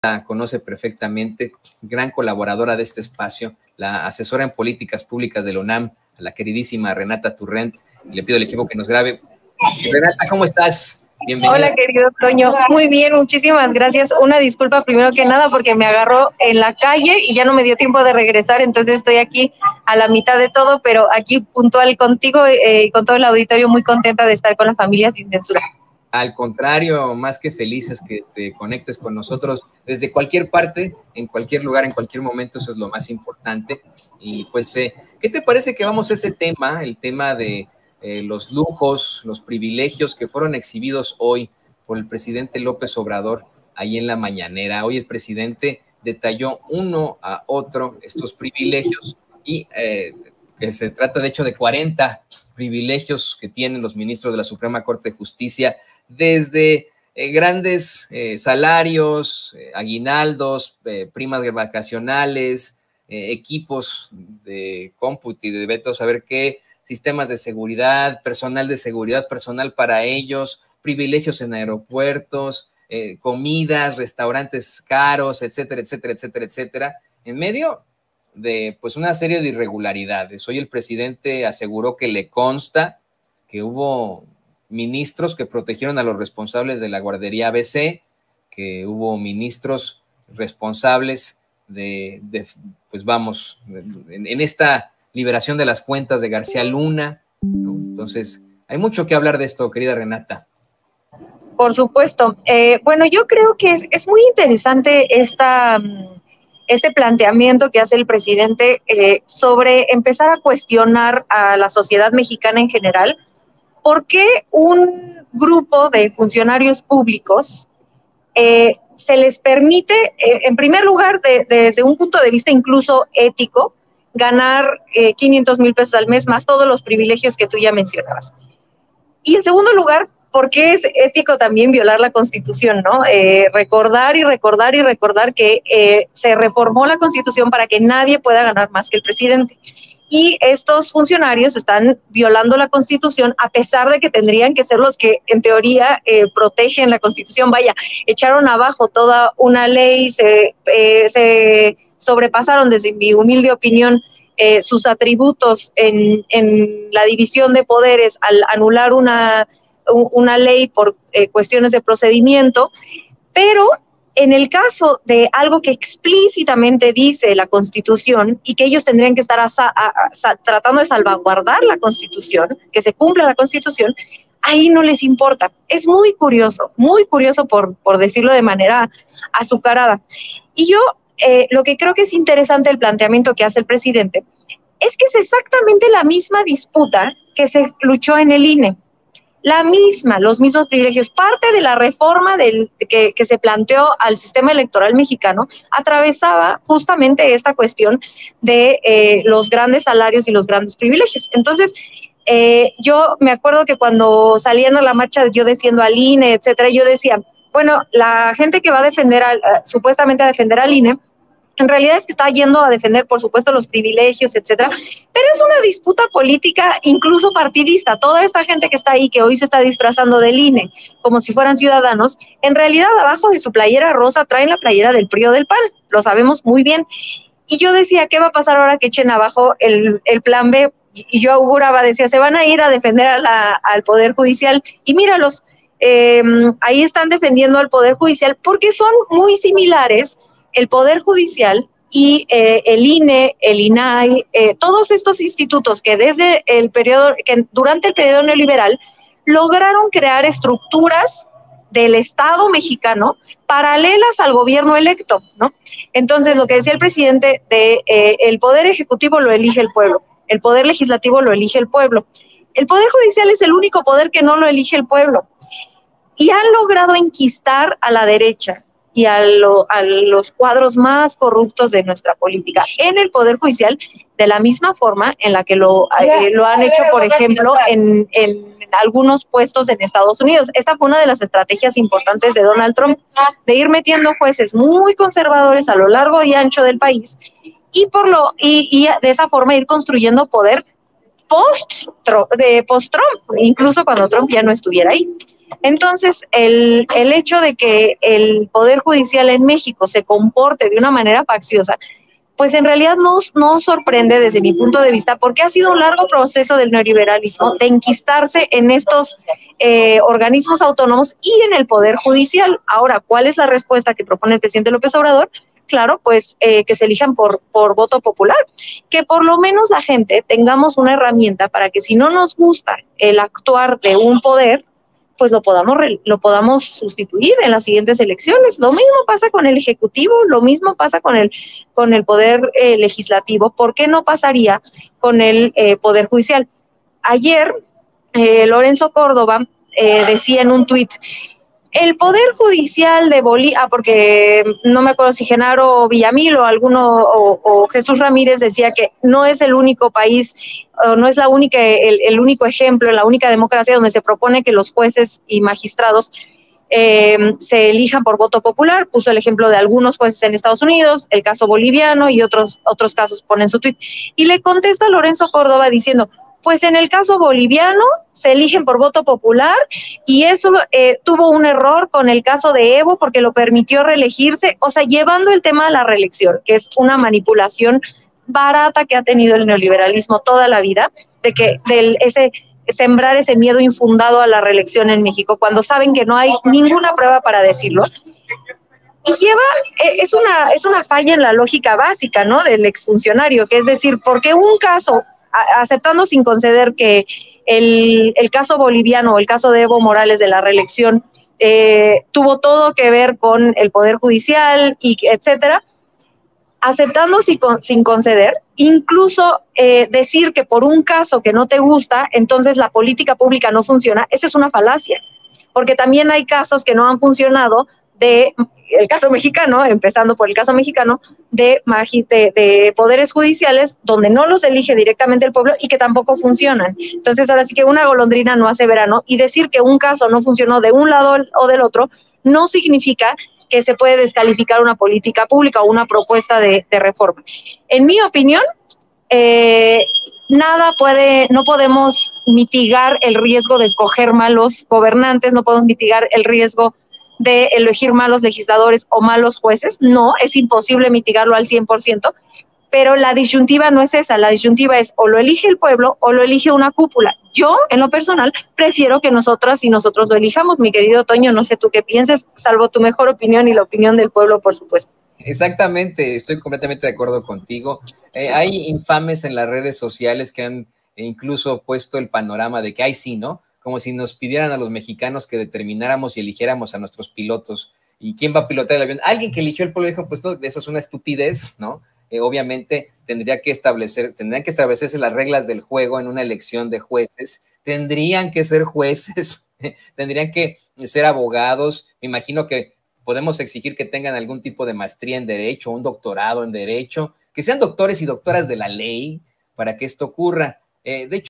la conoce perfectamente, gran colaboradora de este espacio, la asesora en políticas públicas de la UNAM, a la queridísima Renata Turrent. Le pido al equipo que nos grabe. Renata, ¿cómo estás? Bienvenida. Hola, querido Toño. Muy bien, muchísimas gracias. Una disculpa primero que nada porque me agarró en la calle y ya no me dio tiempo de regresar, entonces estoy aquí a la mitad de todo, pero aquí puntual contigo y con todo el auditorio, muy contenta de estar con la familia sin censura. Al contrario, más que felices que te conectes con nosotros desde cualquier parte, en cualquier lugar, en cualquier momento, eso es lo más importante. Y pues, ¿qué te parece que vamos a ese tema, el tema de los lujos, los privilegios que fueron exhibidos hoy por el presidente López Obrador ahí en la mañanera? Hoy el presidente detalló uno a otro estos privilegios y que se trata de hecho de 40 privilegios que tienen los ministros de la Suprema Corte de Justicia, desde grandes salarios, aguinaldos, primas vacacionales, equipos de cómputo y de veto, saber qué, sistemas de seguridad, personal de seguridad, personal para ellos, privilegios en aeropuertos, comidas, restaurantes caros, etcétera, etcétera, etcétera, etcétera, en medio de pues una serie de irregularidades. Hoy el presidente aseguró que le consta que hubo ministros que protegieron a los responsables de la guardería ABC, que hubo ministros responsables pues vamos, en esta liberación de las cuentas de García Luna, ¿no? Entonces, hay mucho que hablar de esto, querida Renata. Por supuesto. Bueno, yo creo que es muy interesante este planteamiento que hace el presidente sobre empezar a cuestionar a la sociedad mexicana en general. ¿Por qué un grupo de funcionarios públicos se les permite, en primer lugar, desde un punto de vista incluso ético, ganar 500,000 pesos al mes más todos los privilegios que tú ya mencionabas? Y en segundo lugar, ¿por qué es ético también violar la Constitución, ¿no? Recordar y recordar y recordar que se reformó la Constitución para que nadie pueda ganar más que el presidente. Y estos funcionarios están violando la Constitución a pesar de que tendrían que ser los que en teoría protegen la Constitución. Vaya, echaron abajo toda una ley, se sobrepasaron, desde mi humilde opinión, sus atributos en la división de poderes al anular una ley por cuestiones de procedimiento, pero en el caso de algo que explícitamente dice la Constitución y que ellos tendrían que estar tratando de salvaguardar la Constitución, que se cumpla la Constitución, ahí no les importa. Es muy curioso por decirlo de manera azucarada. Y yo lo que creo que es interesante el planteamiento que hace el presidente es que es exactamente la misma disputa que se luchó en el INE. Los mismos privilegios, parte de la reforma que se planteó al sistema electoral mexicano, atravesaba justamente esta cuestión de los grandes salarios y los grandes privilegios. Entonces, yo me acuerdo que cuando salían a la marcha Yo Defiendo al INE, etcétera, yo decía, bueno, la gente que va a defender, supuestamente a defender al INE, en realidad es que está yendo a defender, por supuesto, los privilegios, etcétera, pero es una disputa política, incluso partidista. Toda esta gente que está ahí, que hoy se está disfrazando del INE, como si fueran ciudadanos, en realidad abajo de su playera rosa traen la playera del PRI o del PAN, lo sabemos muy bien. Y yo decía, ¿qué va a pasar ahora que echen abajo el plan B? Y yo auguraba, decía, se van a ir a defender al Poder Judicial, y míralos, ahí están defendiendo al Poder Judicial, porque son muy similares el Poder Judicial y el INE, el INAI, todos estos institutos que durante el periodo neoliberal lograron crear estructuras del Estado mexicano paralelas al gobierno electo, ¿no? Entonces, lo que decía el presidente el Poder Ejecutivo lo elige el pueblo, el Poder Legislativo lo elige el pueblo, el Poder Judicial es el único poder que no lo elige el pueblo, y han logrado enquistar a la derecha y a los cuadros más corruptos de nuestra política en el Poder Judicial, de la misma forma en la que lo han hecho, por ejemplo, en algunos puestos en Estados Unidos. Esta fue una de las estrategias importantes de Donald Trump, de ir metiendo jueces muy conservadores a lo largo y ancho del país, y de esa forma ir construyendo poder post-Trump, incluso cuando Trump ya no estuviera ahí. Entonces, el hecho de que el Poder Judicial en México se comporte de una manera facciosa, pues en realidad no sorprende desde mi punto de vista, porque ha sido un largo proceso del neoliberalismo de enquistarse en estos organismos autónomos y en el Poder Judicial. Ahora, ¿cuál es la respuesta que propone el presidente López Obrador? Claro, pues que se elijan por voto popular, que por lo menos la gente tengamos una herramienta para que si no nos gusta el actuar de un poder, pues lo podamos sustituir en las siguientes elecciones. Lo mismo pasa con el Ejecutivo, lo mismo pasa con el Poder Legislativo. ¿Por qué no pasaría con el Poder Judicial? Ayer, Lorenzo Córdoba decía en un tuit, el Poder Judicial de Bolivia, porque no me acuerdo si Genaro Villamil o o Jesús Ramírez decía que no es el único país, no es el único ejemplo, la única democracia donde se propone que los jueces y magistrados se elijan por voto popular. Puso el ejemplo de algunos jueces en Estados Unidos, el caso boliviano y otros casos pone en su tuit. Y le contesta Lorenzo Córdoba diciendo, pues en el caso boliviano se eligen por voto popular y eso tuvo un error con el caso de Evo porque lo permitió reelegirse, o sea, llevando el tema a la reelección, que es una manipulación barata que ha tenido el neoliberalismo toda la vida, de que sembrar ese miedo infundado a la reelección en México, cuando saben que no hay ninguna prueba para decirlo. Y es una falla en la lógica básica, ¿no?, del exfuncionario, que es decir, porque un caso, aceptando sin conceder que el caso boliviano o el caso de Evo Morales de la reelección tuvo todo que ver con el Poder Judicial, y etcétera, aceptando sin conceder, incluso decir que por un caso que no te gusta, entonces la política pública no funciona, esa es una falacia, porque también hay casos que no han funcionado el caso mexicano, empezando por el caso mexicano, de poderes judiciales donde no los elige directamente el pueblo y que tampoco funcionan. Entonces, ahora sí que una golondrina no hace verano, y decir que un caso no funcionó de un lado o del otro no significa que se puede descalificar una política pública o una propuesta de reforma. En mi opinión, no podemos mitigar el riesgo de escoger malos gobernantes, no podemos mitigar el riesgo de elegir malos legisladores o malos jueces. No, es imposible mitigarlo al 100%, pero la disyuntiva no es esa, la disyuntiva es o lo elige el pueblo o lo elige una cúpula. Yo, en lo personal, prefiero que nosotras y nosotros lo elijamos. Mi querido Toño, no sé tú qué pienses, salvo tu mejor opinión y la opinión del pueblo, por supuesto. Exactamente, estoy completamente de acuerdo contigo. Hay infames en las redes sociales que han incluso puesto el panorama de que hay sí, ¿no? Como si nos pidieran a los mexicanos que determináramos y eligiéramos a nuestros pilotos. ¿Y quién va a pilotar el avión? Alguien que eligió el pueblo dijo, pues no, eso es una estupidez, ¿no? Obviamente tendrían que establecerse las reglas del juego en una elección de jueces, tendrían que ser jueces, tendrían que ser abogados. Me imagino que podemos exigir que tengan algún tipo de maestría en derecho, un doctorado en derecho, que sean doctores y doctoras de la ley para que esto ocurra. De hecho,